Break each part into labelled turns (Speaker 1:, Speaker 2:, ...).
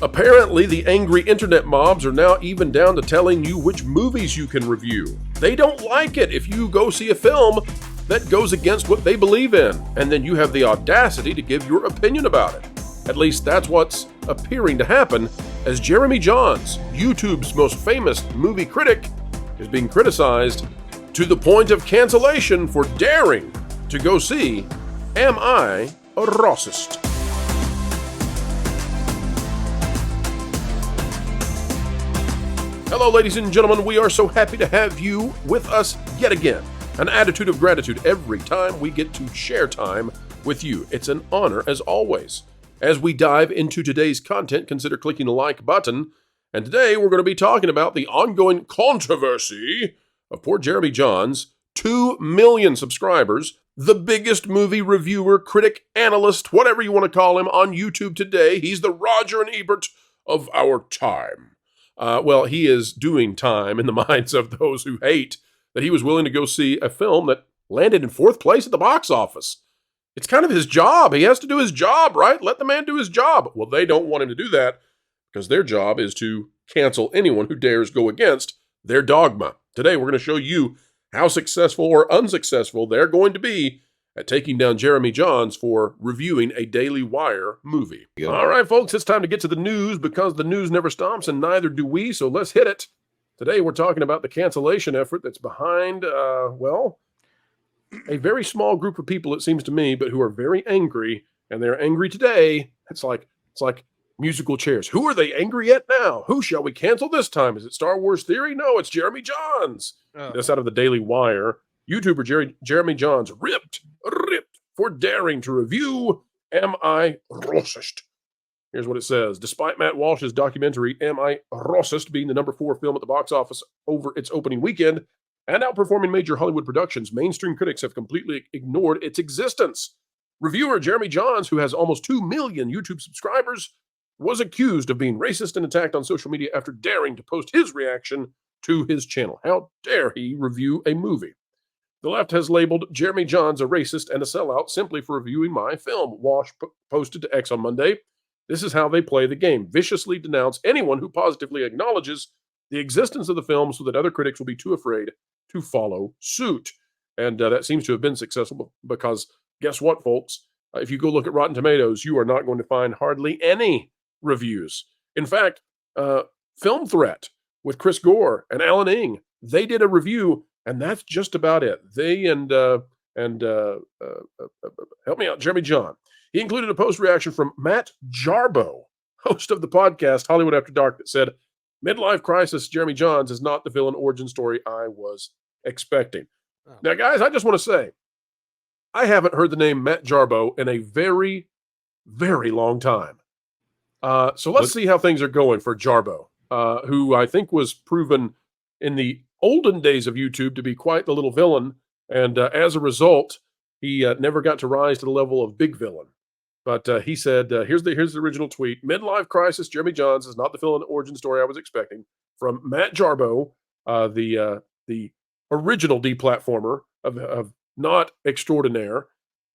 Speaker 1: Apparently, the angry internet mobs are now even down to telling you which movies you can review. They don't like it if you go see a film that goes against what they believe in, and then you have the audacity to give your opinion about it. At least that's what's appearing to happen, as Jeremy Jahns, YouTube's most famous movie critic, is being criticized to the point of cancellation for daring to go see Am I a Racist? Hello, ladies and gentlemen. We are so happy to have you with us yet again. An attitude of gratitude every time we get to share time with you. It's an honor as always. As we dive into today's content, consider clicking the like button. And today we're going to be talking about the ongoing controversy of poor Jeremy Jahns, 2 million subscribers, the biggest movie reviewer, critic, analyst, whatever you want to call him, on YouTube today. He's the Roger and Ebert of our time. Well, he is doing time in the minds of those who hate that he was willing to go see a film that landed in 4th place at the box office. It's kind of his job. He has to do his job, right? Let the man do his job. Well, they don't want him to do that because their job is to cancel anyone who dares go against their dogma. Today, we're going to show you how successful or unsuccessful they're going to be at taking down Jeremy Jahns for reviewing a dailywire movie. Yeah. All right, folks, it's time to get to the news because the news never stops and neither do we, so let's hit it. Today, we're talking about the cancellation effort that's behind, a very small group of people, it seems to me, but who are very angry, and they're angry today. It's like musical chairs. Who are they angry at now? Who shall we cancel this time? Is it Star Wars Theory? No, it's Jeremy Jahns. Oh. This out of the Daily Wire. YouTuber Jeremy Jahns ripped for daring to review Am I Racist? Here's what it says. Despite Matt Walsh's documentary Am I Racist being the number 4 film at the box office over its opening weekend and outperforming major Hollywood productions, mainstream critics have completely ignored its existence. Reviewer Jeremy Jahns, who has almost 2 million YouTube subscribers, was accused of being racist and attacked on social media after daring to post his reaction to his channel. How dare he review a movie? The left has labeled Jeremy Jahns a racist and a sellout simply for reviewing my film. Walsh posted to X on Monday. This is how they play the game. Viciously denounce anyone who positively acknowledges the existence of the film so that other critics will be too afraid to follow suit. And that seems to have been successful because guess what, folks? If you go look at Rotten Tomatoes, you are not going to find hardly any reviews. In fact, Film Threat with Chris Gore and Alan Ng, they did a review, and that's just about it. They and help me out, Jeremy Jahns. He included a post reaction from Matt Jarbo, host of the podcast Hollywood After Dark, that said, "Midlife crisis, Jeremy Jahns is not the villain origin story I was expecting." Oh. Now, guys, I just want to say, I haven't heard the name Matt Jarbo in a very, very long time. So let's see how things are going for Jarbo, who I think was proven in the olden days of YouTube to be quite the little villain. And as a result, he never got to rise to the level of big villain. But he said, here's the original tweet. "Midlife crisis, Jeremy Jahns is not the villain origin story I was expecting." From Matt Jarbo, the original deplatformer of Not Extraordinaire.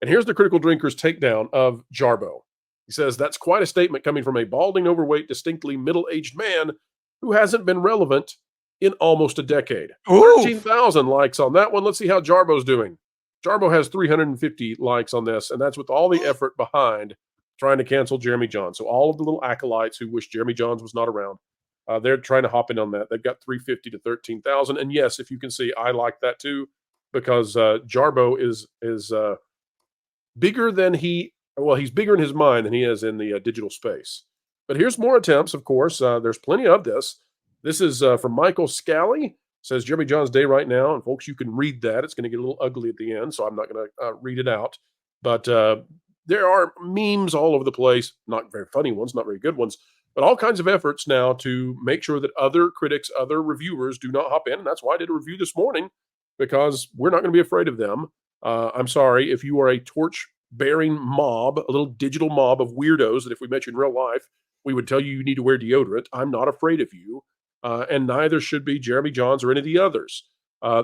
Speaker 1: And here's the Critical Drinker's takedown of Jarbo. He says, "That's quite a statement coming from a balding, overweight, distinctly middle-aged man who hasn't been relevant in almost a decade." 13,000 likes on that one. Let's see how Jarbo's doing. Jarbo has 350 likes on this, and that's with all the effort behind trying to cancel Jeremy Jahns. So all of the little acolytes who wish Jeremy Jahns was not around, they're trying to hop in on that. They've got 350 to 13,000. And yes, if you can see, I like that too, because Jarbo is bigger than he's bigger in his mind than he is in the digital space. But here's more attempts, of course. There's plenty of this. This is from Michael Scally. Says Jeremy Jahns Day right now. And folks, you can read that. It's going to get a little ugly at the end, so I'm not going to read it out. But there are memes all over the place. Not very funny ones, not very good ones, but all kinds of efforts now to make sure that other critics, other reviewers do not hop in. And that's why I did a review this morning, because we're not going to be afraid of them. I'm sorry if you are a torch-bearing mob, a little digital mob of weirdos that if we met you in real life, we would tell you need to wear deodorant. I'm not afraid of you. And neither should be Jeremy Jahns or any of the others.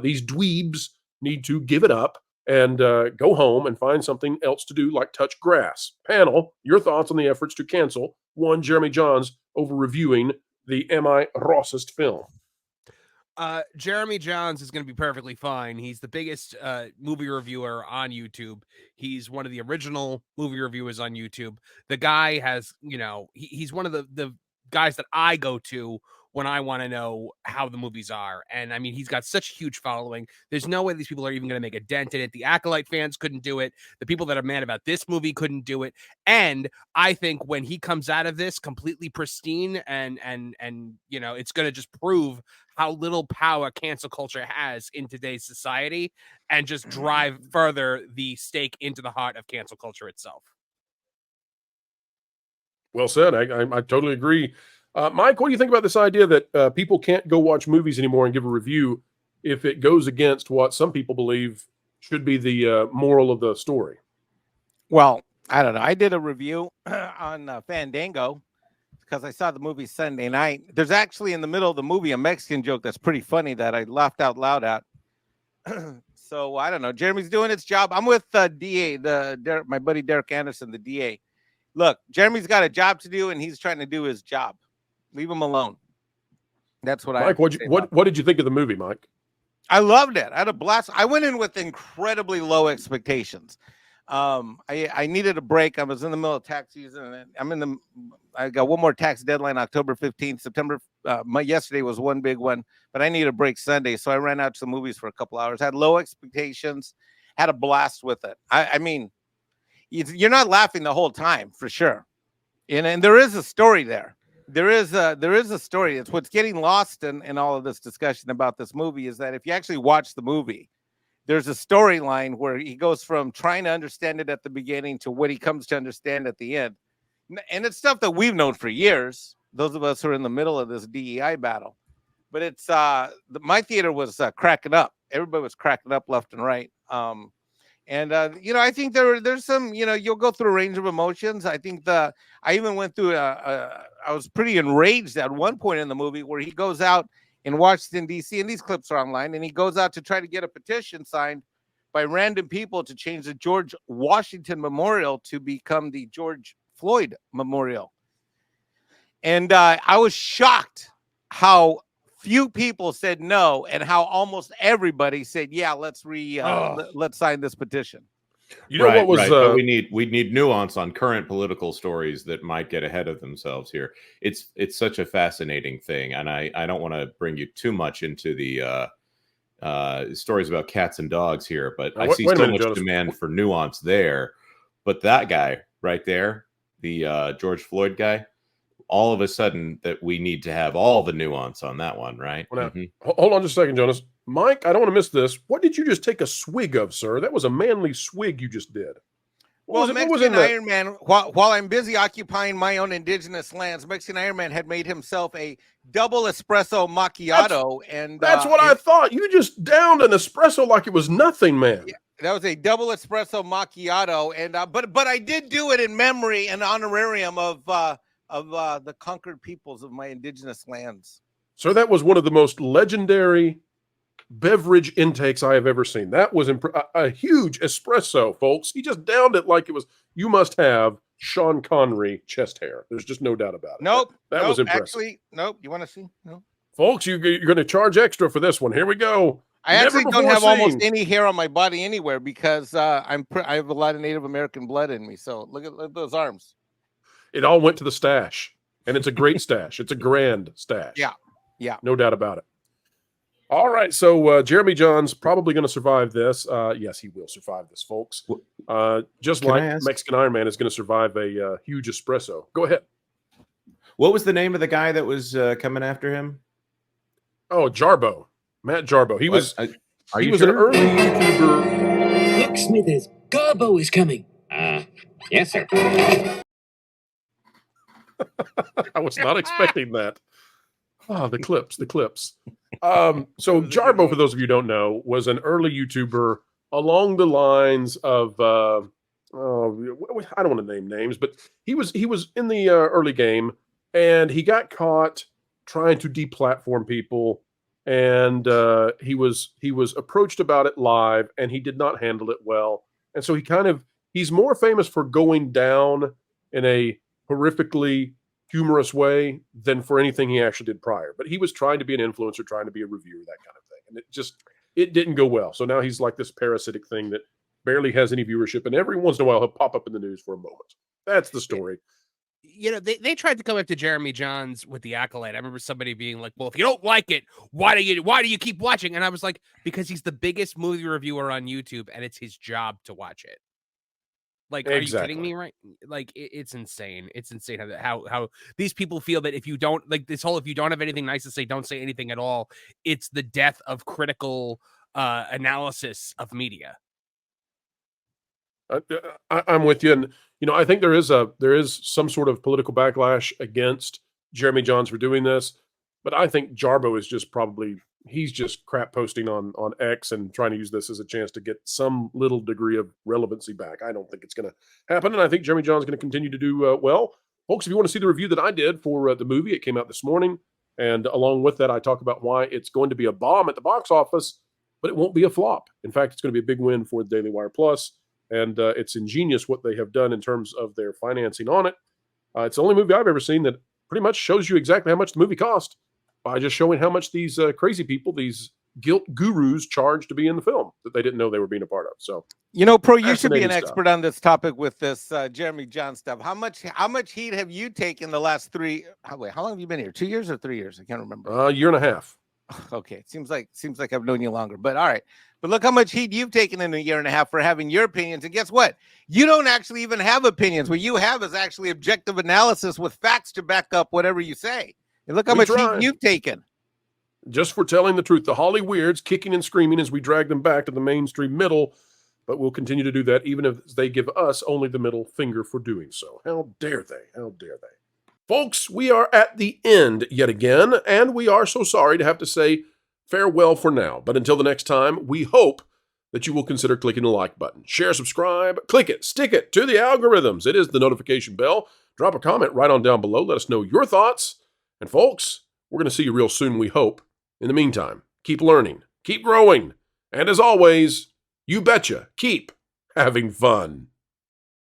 Speaker 1: These dweebs need to give it up and go home and find something else to do, like touch grass. Panel, your thoughts on the efforts to cancel one Jeremy Jahns over reviewing the M.I. Rossist film?
Speaker 2: Jeremy Jahns is going to be perfectly fine. He's the biggest movie reviewer on YouTube. He's one of the original movie reviewers on YouTube. The guy has, he's one of the guys that I go to when I want to know how the movies are. And I mean, he's got such a huge following. There's no way these people are even going to make a dent in it. The Acolyte fans couldn't do it. The people that are mad about this movie couldn't do it. And I think when he comes out of this completely pristine and it's going to just prove how little power cancel culture has in today's society and just drive further the stake into the heart of cancel culture itself.
Speaker 1: Well said. I totally agree. Mike, what do you think about this idea that people can't go watch movies anymore and give a review if it goes against what some people believe should be the moral of the story?
Speaker 3: Well, I don't know. I did a review on Fandango because I saw the movie Sunday night. There's actually in the middle of the movie a Mexican joke that's pretty funny that I laughed out loud at. So I don't know. Jeremy's doing his job. I'm with DA, my buddy Derek Anderson, the DA. Look, Jeremy's got a job to do, and he's trying to do his job. Leave him alone. That's what
Speaker 1: Mike, what did you think of the movie, Mike?
Speaker 3: I loved it. I had a blast. I went in with incredibly low expectations. I needed a break. I was in the middle of tax season, and I got one more tax deadline, October 15th. September. Yesterday was one big one, but I needed a break Sunday, so I ran out to the movies for a couple hours. Had low expectations, had a blast with it. I mean, you're not laughing the whole time for sure, and there is a story there. There is a story. It's what's getting lost in all of this discussion about this movie is that if you actually watch the movie, there's a storyline where he goes from trying to understand it at the beginning to what he comes to understand at the end. And it's stuff that we've known for years, those of us who are in the middle of this DEI battle. But it's my theater was cracking up. Everybody was cracking up left and right. I think there's some, you'll go through a range of emotions. I think I even went through I was pretty enraged at one point in the movie where he goes out in Washington, D.C., and these clips are online, and he goes out to try to get a petition signed by random people to change the George Washington Memorial to become the George Floyd Memorial. And I was shocked how few people said no and how almost everybody said, yeah, let's sign this petition.
Speaker 4: You know what was but we need nuance on current political stories that might get ahead of themselves here. It's such a fascinating thing, and I don't want to bring you too much into the stories about cats and dogs here, but I see so much demand for nuance there. But that guy right there, the George Floyd guy, all of a sudden that we need to have all the nuance on that one, right?
Speaker 1: Well, hold on just a second, Jonas. Mike, I don't want to miss this. What did you just take a swig of, sir? That was a manly swig you just did.
Speaker 3: Mexican Iron Man, while I'm busy occupying my own indigenous lands, Mexican Iron Man had made himself a double espresso macchiato.
Speaker 1: That's what I thought. You just downed an espresso like it was nothing, man.
Speaker 3: Yeah, that was a double espresso macchiato. And but I did do it in memory and honorarium of the conquered peoples of my indigenous lands.
Speaker 1: So that was one of the most legendary beverage intakes I have ever seen. That was a huge espresso, folks. He just downed it like it was. You must have Sean Connery chest hair. There's just no doubt about it.
Speaker 3: Nope.
Speaker 1: That was impressive.
Speaker 3: Actually, nope. You want to see? No.
Speaker 1: Folks, you're going to charge extra for this one. Here we go.
Speaker 3: I actually don't have almost any hair on my body anywhere because I have a lot of Native American blood in me. So look at those arms.
Speaker 1: It all went to the stash, and it's a great stash. It's a grand stash.
Speaker 3: Yeah.
Speaker 1: No doubt about it. All right, so Jeremy Jahns probably going to survive this. Yes, he will survive this, folks. Just like Mexican Iron Man is going to survive a huge espresso. Go ahead.
Speaker 4: What was the name of the guy that was coming after him?
Speaker 1: Oh, Jarbo. Matt Jarbo. He was an early YouTuber.
Speaker 5: Look, Smithers, Garbo is coming. Yes, sir.
Speaker 1: I was not expecting that. Oh, the clips. So Jarbo, for those of you who don't know, was an early YouTuber along the lines of, I don't want to name names, but he was in the early game, and he got caught trying to deplatform people and he was approached about it live, and he did not handle it well. And so he's more famous for going down in a horrifically humorous way than for anything he actually did prior. But he was trying to be an influencer, trying to be a reviewer, that kind of thing. And it didn't go well. So now he's like this parasitic thing that barely has any viewership. And every once in a while he'll pop up in the news for a moment. That's the story.
Speaker 2: You know, they tried to come up to Jeremy Jahns with the accolade. I remember somebody being like, well, if you don't like it, why do you keep watching? And I was like, because he's the biggest movie reviewer on YouTube and it's his job to watch it. Like, are you kidding me? Right? Like, it's insane. It's insane how these people feel that if you don't if you don't have anything nice to say, don't say anything at all. It's the death of critical analysis of media.
Speaker 1: I'm with you, and I think there is some sort of political backlash against Jeremy Jahns for doing this, but I think Jarbo is he's just crap posting on X and trying to use this as a chance to get some little degree of relevancy back. I don't think it's going to happen, and I think Jeremy Jahns is going to continue to do well. Folks, if you want to see the review that I did for the movie, it came out this morning, and along with that, I talk about why it's going to be a bomb at the box office, but it won't be a flop. In fact, it's going to be a big win for Daily Wire Plus, and it's ingenious what they have done in terms of their financing on it. It's the only movie I've ever seen that pretty much shows you exactly how much the movie cost, by just showing how much these crazy people, these guilt gurus, charge to be in the film that they didn't know they were being a part of. So,
Speaker 3: Pro, you should be an expert on this topic with this Jeremy Jahns stuff. How much heat have you taken the last how long have you been here? 2 years or 3 years? I can't remember.
Speaker 1: A year and a half.
Speaker 3: Okay, seems like I've known you longer, but all right. But look how much heat you've taken in a year and a half for having your opinions. And guess what? You don't actually even have opinions. What you have is actually objective analysis with facts to back up whatever you say. And look how much heat you've taken.
Speaker 1: Just for telling the truth. The Holly Weirds kicking and screaming as we drag them back to the mainstream middle, but we'll continue to do that even if they give us only the middle finger for doing so. How dare they? How dare they? Folks, we are at the end yet again, and we are so sorry to have to say farewell for now. But until the next time, we hope that you will consider clicking the like button. Share, subscribe, click it, stick it to the algorithms. It is the notification bell. Drop a comment right on down below. Let us know your thoughts. And folks, we're going to see you real soon, we hope. In the meantime, keep learning, keep growing, and as always, you betcha, keep having fun.